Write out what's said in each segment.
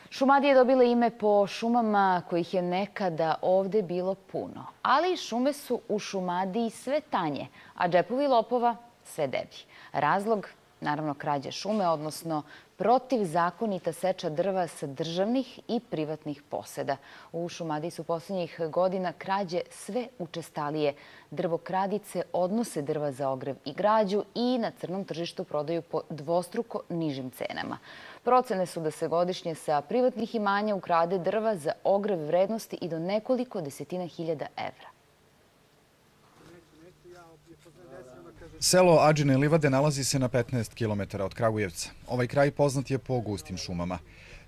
Šumadija je dobila ime po šumama kojih je nekada ovde bilo puno. Ali šume su u Šumadiji sve tanje, a džepovi lopova sve deblji. Razlog, naravno, krađe šume, odnosno protivzakonita seča drva sa državnih i privatnih poseda. U Šumadiji su poslednjih godina krađe sve učestalije. Drvokradice odnose drva za ogrev i građu i na crnom tržištu prodaju po dvostruko nižim cenama. Procene su da se godišnje sa privatnih imanja ukrade drva za ogrev vrednosti i do nekoliko desetina hiljada evra. Selo Adžine livade nalazi se na 15 km od Kragujevca. Ovaj kraj poznat je po gustim šumama.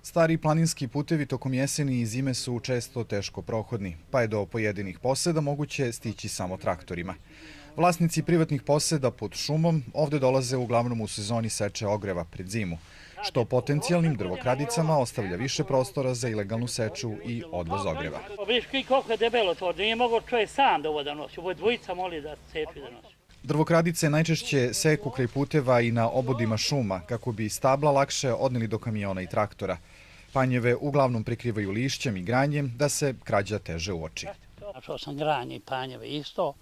Stari planinski putevi tokom jeseni i zime su često teško prohodni, pa je do pojedinih poseda moguće stići samo traktorima. Vlasnici privatnih poseda pod šumom ovde dolaze uglavnom u sezoni seče ogreva pred zimu, što potencijalnim drvokradicama ostavlja više prostora za ilegalnu seču i odvoz ogreva. Viš koliko je debelo to, nije mogo čovjek sam da ovo da nosi, ovo je dvojica moli da seču i da nosi. Drvokradice najčešće seku kraj puteva i na obodima šuma kako bi stabla lakše odneli do kamiona i traktora. Panjeve uglavnom prikrivaju lišćem i granjem da se krađa teže uoči. Našao sam granje i panjeve isto.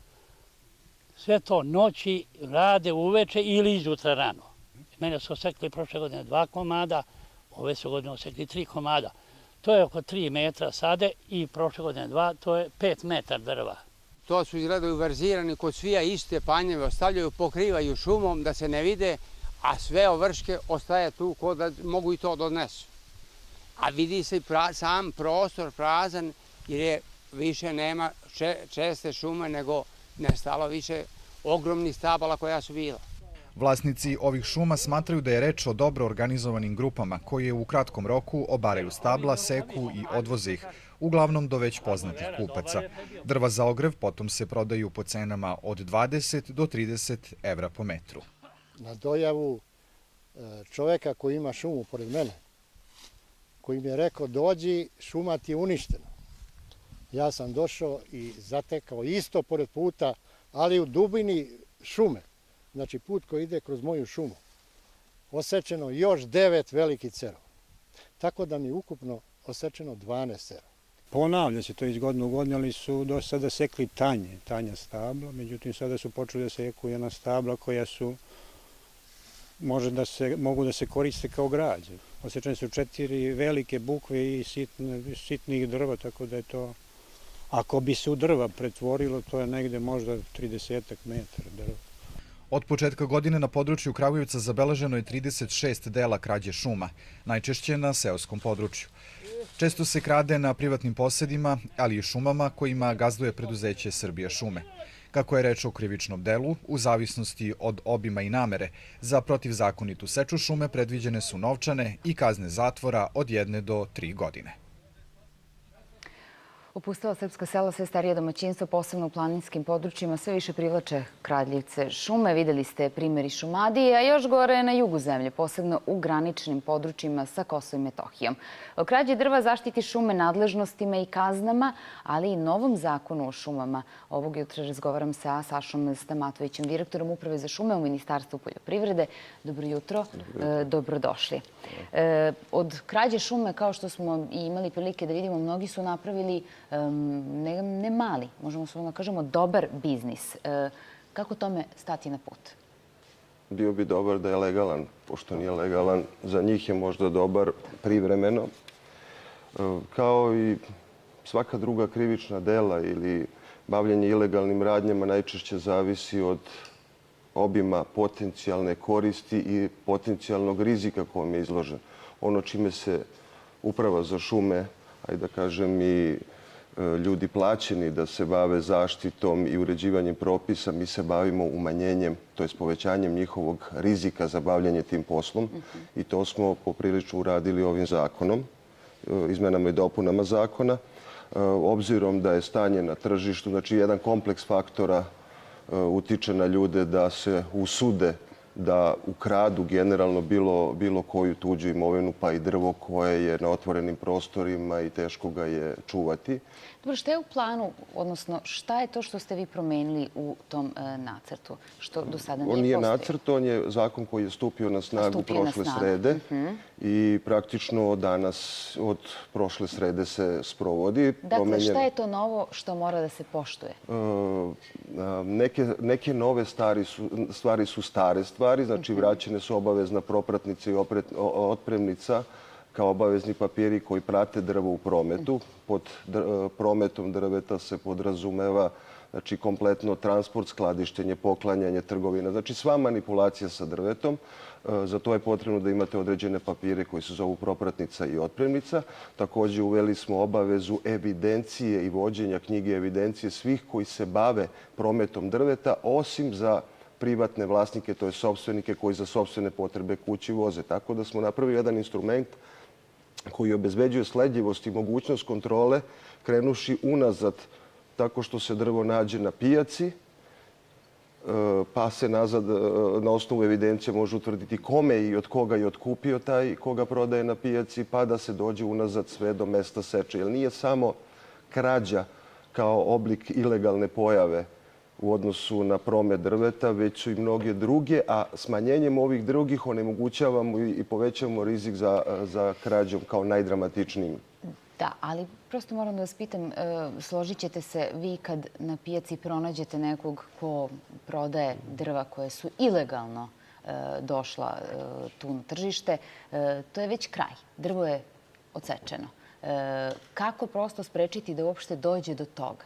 Sve to noći rade uveče ili izjutra rano. Mene su osekli prošle godine 2 komada, ove su godine osekli 3 komada. To je oko 3 metra sade i prošle godine 2, to je 5 metar drva. To su izgledaju verzirani kod svija iste panjeve, ostavljaju, pokrivaju šumom da se ne vide, a sve ovrške ostaje tu kod da mogu i to donesu. A vidi se sam prostor prazan jer je više nema česte šume nego nestalo više ogromnih stabala koja su bila. Vlasnici ovih šuma smatraju da je reč o dobro organizovanim grupama koje u kratkom roku obaraju stabla, seku i odvoze ih, uglavnom do već poznatih kupaca. Drva za ogrev potom se prodaju po cenama od 20 do 30 evra po metru. Na dojavu čoveka koji ima šumu pored mene, koji mi je rekao dođi, šuma ti je uništena. Ja sam došao i zatekao isto pored puta, ali u dubini šume. Znači put koji ide kroz moju šumu, osečeno još 9 velikih cerova. Tako da mi je ukupno osečeno 12 cerova. Ponavlja se to iz godine u godinu, ali su do sada sekli tanja stabla. Međutim, sada su počeli da seku jedna stabla koja su, mogu da se koriste kao građe. Osečene su 4 velike bukve i sitnih drva, tako da je to, ako bi se u drva pretvorilo, to je negde možda 30 metara drva. Od početka godine na području Kragujevca zabeleženo je 36 dela krađe šuma, najčešće na seoskom području. Često se krade na privatnim posedima, ali i šumama kojima gazduje preduzeće Srbija šume. Kako je reč o krivičnom delu, u zavisnosti od obima i namere, za protivzakonitu seču šume predviđene su novčane i kazne zatvora od 1 do 3 godine. Opustela srpska sela, sve starije domaćinstvo, posebno u planinskim područjima, sve više privlače kradljivce šume. Videli ste primjeri Šumadije, a još gore na jugu zemlje, posebno u graničnim područjima sa Kosovom i Metohijom. O krađi drva zaštiti šume nadležnostima i kaznama, ali i novom zakonu o šumama. Ovog jutra razgovaram sa Sašom Stamatovićem, direktorom Uprave za šume u Ministarstvu poljoprivrede. Dobro jutro, dobrodošli. Od krađe šume, kao što smo i imali prilike da vidimo, mnogi su napravili ne mali, možemo da kažemo dobar biznis. Kako tome stati na put? Bio bi dobar da je legalan. Pošto nije legalan, za njih je možda dobar privremeno. Kao i svaka druga krivična dela ili bavljenje ilegalnim radnjama najčešće zavisi od obima potencijalne koristi i potencijalnog rizika kojom je izložen. Ono čime se Uprava za šume, ajde da kažem i ljudi plaćeni da se bave zaštitom i uređivanjem propisa, mi se bavimo umanjenjem, to je povećanjem njihovog rizika za bavljanje tim poslom i to smo poprilično uradili ovim zakonom, izmenama i dopunama zakona. Obzirom da je stanje na tržištu, znači jedan kompleks faktora utiče na ljude da se usude da ukradu generalno bilo koju tuđu imovinu, pa i drvo koje je na otvorenim prostorima i teško ga je čuvati. Dobro, šta je u planu, odnosno šta je to što ste vi promenili u tom nacrtu, što do sada nije postojalo? On nije nacrt, on je zakon koji je stupio na snagu prošle srede i praktično danas od prošle srede se sprovodi. Dakle, šta je to novo što mora da se poštuje? Neke nove stvari su stare stvari, znači vraćene su obavezna propratnica i otpremnica kao obavezni papiri koji prate drvo u prometu. Pod prometom drveta se podrazumeva znači kompletno transport, skladištenje, poklanjanje, trgovina. Znači sva manipulacija sa drvetom. Za to je potrebno da imate određene papire koji se zovu propratnica i otpremnica. Također uveli smo obavezu evidencije i vođenja knjige evidencije svih koji se bave prometom drveta, osim za privatne vlasnike, to je sopstvenike koji za sopstvene potrebe kući voze. Tako da smo napravili jedan instrument koji obezbeđuje sledljivost i mogućnost kontrole, krenuši unazad tako što se drvo nađe na pijaci, pa se nazad na osnovu evidencije može utvrditi kome i od koga je otkupio taj koga prodaje na pijaci, pa da se dođe unazad sve do mesta seče. Jer nije samo krađa kao oblik ilegalne pojave u odnosu na promet drveta, već su i mnoge druge, a smanjenjem ovih drugih onemogućavamo i povećavamo rizik za krađom kao najdramatičnijim. Da, ali prosto moram da vas pitam, složit ćete se vi kad na pijaci pronađete nekog ko prodaje drva koje su ilegalno došla tu na tržište, to je već kraj. Drvo je odsečeno. Kako prosto sprečiti da uopšte dođe do toga?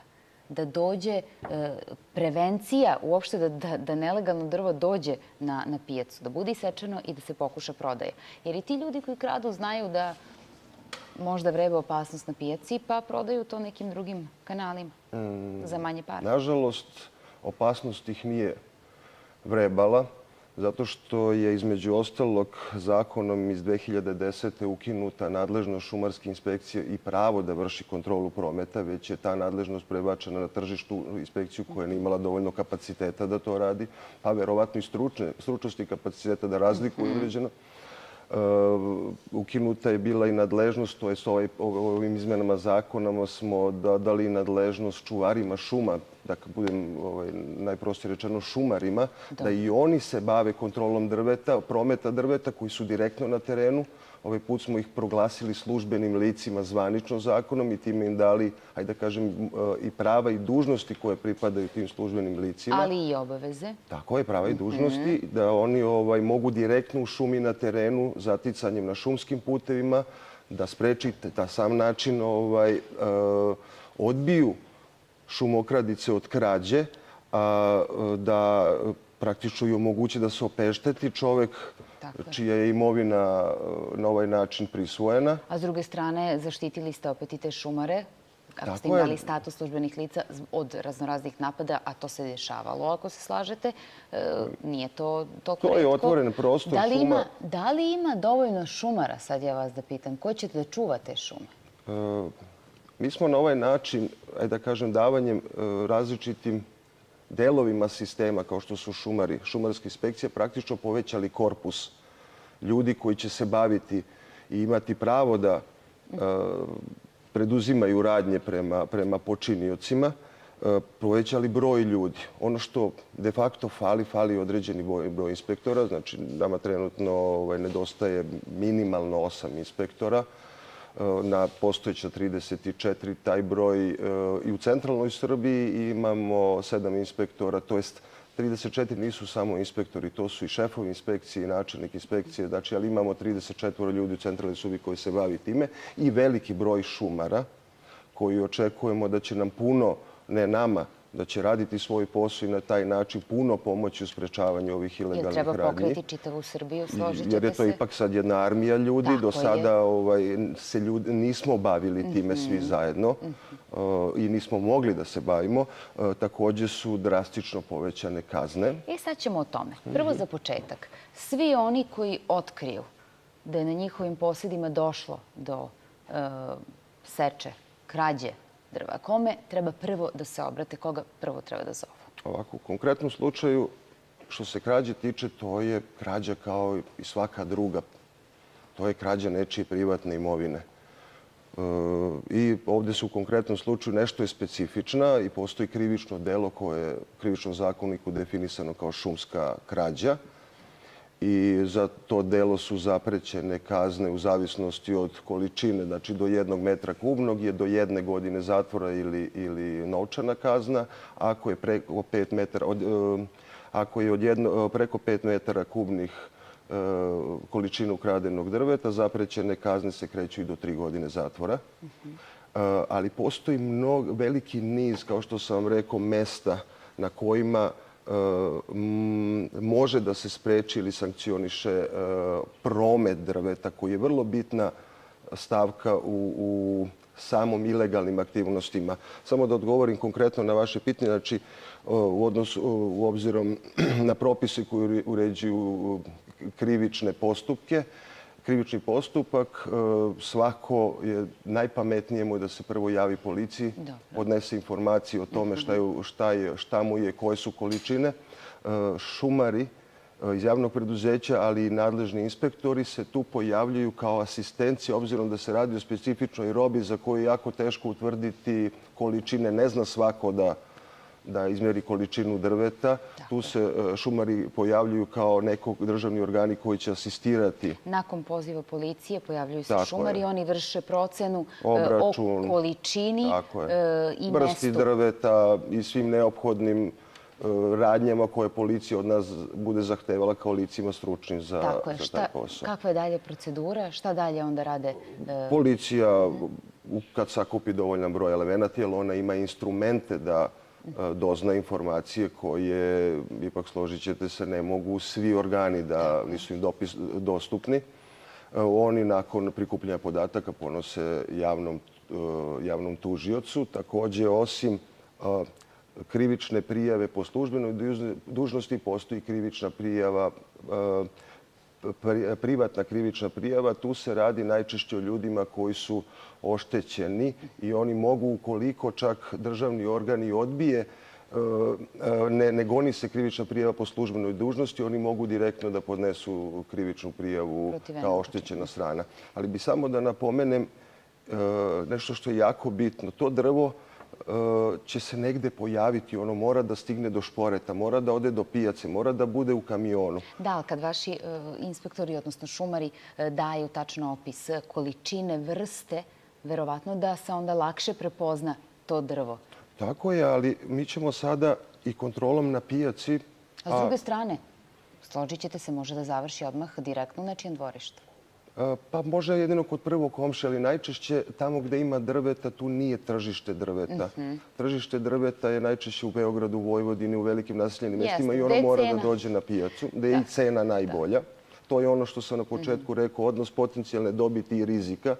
Da dođe prevencija uopšte da nelegalno drvo dođe na pijacu, da bude isečeno i da se pokuša prodaje. Jer i ti ljudi koji kradu znaju da možda vrebe opasnost na pijaci, pa prodaju to nekim drugim kanalima za manje para. Nažalost, opasnost ih nije vrebala, zato što je između ostalog zakonom iz 2010. ukinuta nadležnost šumarske inspekcije i pravo da vrši kontrolu prometa, već je ta nadležnost prebačena na tržištu inspekciju koja nije imala dovoljno kapaciteta da to radi, pa verovatno i stručnosti i kapaciteta da razlikuju određeno. Ukinuta je bila i nadležnost, to je s ovim izmenama zakonama smo dali nadležnost čuvarima šuma, dakle budem najprostije rečeno šumarima, da i oni se bave kontrolom drveta, prometa drveta koji su direktno na terenu. Ovaj put smo ih proglasili službenim licima zvanično zakonom i time im dali, hajde da kažem, i prava i dužnosti koje pripadaju tim službenim licima. Ali i obaveze. Tako je, prava i dužnosti, da oni mogu direktno u šumi na terenu, zaticanjem na šumskim putevima, da sprečite da sam način odbiju šumokradice od krađe, da praktično i omogući da se opešteti čovek čija je imovina na ovaj način prisvojena. A s druge strane, zaštitili ste opet i te šumare, kako ste im dali status službenih lica od raznoraznih napada, a to se dešavalo, ako se slažete. Nije to toliko retko. To je otvoren prostor šuma. Da li ima dovoljno šumara, sad ja vas da pitam, koji ćete da čuvate šume? Mi smo na ovaj način, da kažem, davanjem različitim delovima sistema, kao što su šumari, šumarske inspekcije, praktično povećali korpus ljudi koji će se baviti i imati pravo da preduzimaju radnje prema počiniocima, povećali broj ljudi. Ono što de facto fali određeni broj inspektora, znači nama trenutno nedostaje minimalno 8 inspektora, na postojeća 34, taj broj i u centralnoj Srbiji imamo 7 inspektora, to jest 34 nisu samo inspektori, to su i šefovi inspekcije i načelnik inspekcije, znači, ali imamo 34 ljudi u centralnoj Srbiji koji se bavi time i veliki broj šumara koji očekujemo da će nam puno, ne nama, da će raditi svoj posao i na taj način puno pomoći u sprečavanju ovih ilegalnih radnji. Jel treba pokreti čitavu Srbiju, složit ćete se? Jer je to ipak sad jedna armija ljudi. Do sada se nismo bavili time svi zajedno i nismo mogli da se bavimo. Također su drastično povećane kazne. Sad ćemo o tome. Prvo za početak. Svi oni koji otkriju da je na njihovim posjedima došlo do seče, krađe drva, kome treba prvo da se obrate, koga prvo treba da zovu? Ovako, u konkretnom slučaju što se krađe tiče, to je krađa kao i svaka druga. To je krađa nečije privatne imovine. I ovdje se u konkretnom slučaju nešto je specifična i postoji krivično delo koje je u krivičnom zakoniku definisano kao šumska krađa. I za to delo su zaprećene kazne u zavisnosti od količine, znači do 1 metra kubnog je do 1 godine zatvora ili novčana kazna. Ako je preko 5 metara, ako je preko 5 metara kubnih količinu ukradenog drveta, zaprećene kazne se kreću i do 3 godine zatvora. Ali postoji veliki niz, kao što sam vam rekao, mesta na kojima može da se spreči ili sankcioniše promet drveta, koji je vrlo bitna stavka u samom ilegalnim aktivnostima. Samo da odgovorim konkretno na vaše pitanje, znači u obzirom na propise koji uređuju krivične postupke, krivični postupak, svako je najpametnije mu da se prvo javi policiji, podnese informacije o tome šta mu je, koje su količine. Šumari iz javnog preduzeća, ali i nadležni inspektori se tu pojavljuju kao asistencija, obzirom da se radi o specifičnoj robi za koju je jako teško utvrditi količine. Ne zna svako da izmeri količinu drveta. Tu se šumari pojavljuju kao državni organi koji će asistirati. Nakon poziva policije pojavljuju se šumari, oni vrše procenu obračun, o količini i vrsti mestu drveta i svim neophodnim radnjama koje policija od nas bude zahtevala kao licima stručnim za taj posao. Kakva je dalje procedura? Šta dalje onda rade? Policija, kad sakupi dovoljan broj elemenata, jer ona ima instrumente da dozna informacije koje, ipak složit ćete se, ne mogu svi organi da nisu im dostupni. Oni nakon prikupljanja podataka ponose javnom tužiocu. Također, osim krivične prijave po službenoj dužnosti, postoji krivična prijava, privatna krivična prijava. Tu se radi najčešće o ljudima koji su oštećeni i oni mogu, ukoliko čak državni organ i odbije, ne goni se krivična prijava po službenoj dužnosti, oni mogu direktno da podnesu krivičnu prijavu kao oštećena strana. Ali bi samo da napomenem nešto što je jako bitno. To drvo će se negde pojaviti, ono mora da stigne do šporeta, mora da ode do pijace, mora da bude u kamionu. Da, ali kad vaši inspektori, odnosno šumari, daju tačno opis količine, vrste, verovatno da se onda lakše prepozna to drvo. Tako je, ali mi ćemo sada i kontrolom na pijaci... A s druge strane, složit ćete se, može da završi odmah direktno u nečijem dvorištu. Pa možda jedino kod prvog komšija, ali najčešće tamo gde ima drveta, tu nije tržište drveta. Tržište drveta je najčešće u Beogradu, u Vojvodini, u velikim naseljenim mestima i ono mora da dođe na pijacu, gde je i cena najbolja. To je ono što sam na početku rekao, odnos potencijalne dobiti i rizika.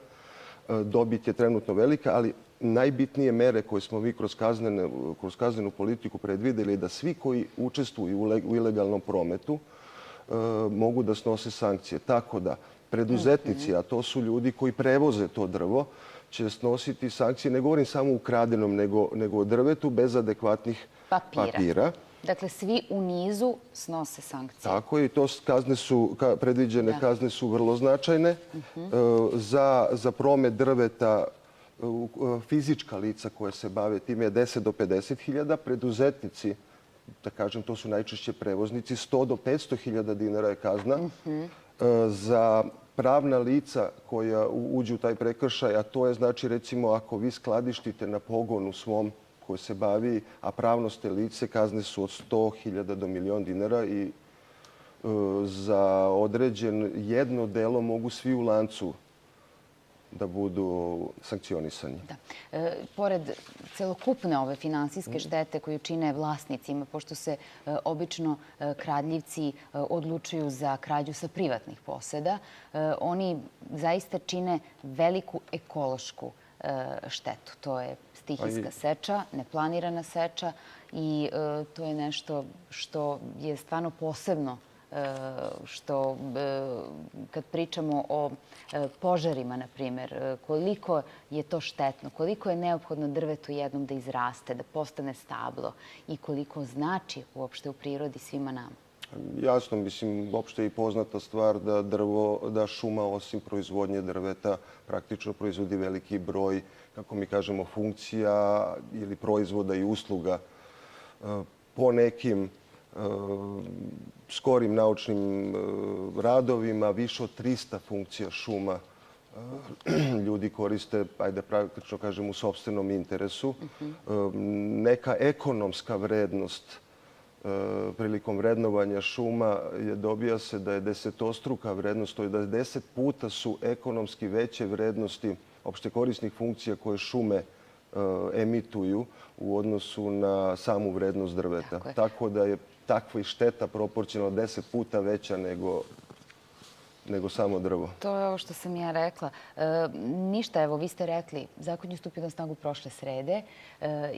Dobit je trenutno velika, ali najbitnije mere koje smo mi kroz kaznenu politiku predvideli je da svi koji učestvuju u ilegalnom prometu mogu da snose sankcije. Tako da preduzetnici, a to su ljudi koji prevoze to drvo, će snositi sankcije, ne govorim samo o ukradenom, nego o drvetu bez adekvatnih papira. Dakle, svi u nizu snose sankcije. Tako je, i to predviđene kazne su vrlo značajne. Za promet drveta fizička lica koje se bave time je 10 do 50 hiljada, preduzetnici, da kažem, to su najčešće prevoznici, 100 do 500 hiljada dinara je kazna. Za pravna lica koja uđu u taj prekršaj, a to je znači recimo ako vi skladištite na pogonu svom koji se bavi, a pravno ste lice, kazne su od 100.000 do 1.000.000 dinara i za jedno delo mogu svi u lancu da budu sankcionisani. Pored celokupne ove finansijske štete koju čine vlasnicima, pošto se obično kradljivci odlučuju za krađu sa privatnih poseda, oni zaista čine veliku ekološku štetu. To je stihijska seča, neplanirana seča i to je nešto što je stvarno posebno što kad pričamo o požarima, na primjer, koliko je to štetno, koliko je neophodno drvetu jednom da izraste, da postane stablo i koliko znači uopšte u prirodi svima nama. Jasno, mislim, uopšte je i poznata stvar da šuma osim proizvodnje drveta praktično proizvodi veliki broj, kako mi kažemo, funkcija ili proizvoda i usluga. Po nekim skorim naučnim radovima više od 300 funkcija šuma ljudi koriste, ajde praktično kažem, u sopstvenom interesu. Neka ekonomska vrednost prilikom vrednovanja šuma dobija se da je desetostruka vrednost, to je da 10 puta su ekonomski veće vrednosti opšte korisnih funkcija koje šume emituju u odnosu na samu vrednost drveta. Tako da je takva i šteta proporcionalno 10 puta veća nego samo drvo. To je ovo što sam ja rekla. Ništa, evo, vi ste rekli, zakon je stupio na snagu prošle srede.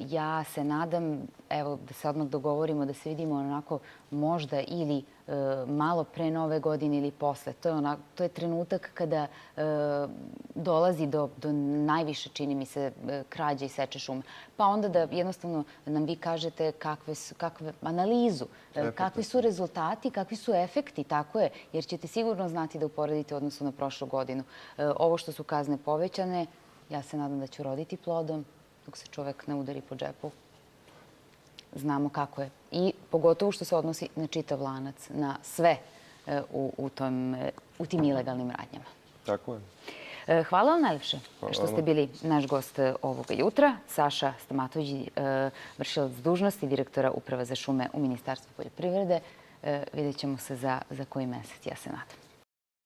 Ja se nadam, evo, da se odmah dogovorimo, da se vidimo onako možda ili malo pre Nove godine ili posle. To je trenutak kada dolazi do najviše, čini mi se, krađe i seče šume. Pa onda da jednostavno nam vi kažete kakve analizu, kakvi su rezultati, kakvi su efekti, tako je, jer ćete sigurno znati da uporedite u odnosu na prošlu godinu. Ovo što su kazne povećane, ja se nadam da će uroditi plodom dok se čovek ne udari po džepu. Znamo kako je. I pogotovo što se odnosi na čitav lanac, na sve u tim ilegalnim radnjama. Tako je. Hvala vam najlepše što ste bili naš gost ovoga jutra. Saša Stamatović, vršilac dužnosti direktora Uprave za šume u Ministarstvu poljoprivrede. Vidjet ćemo se za koji mesec, ja se nadam.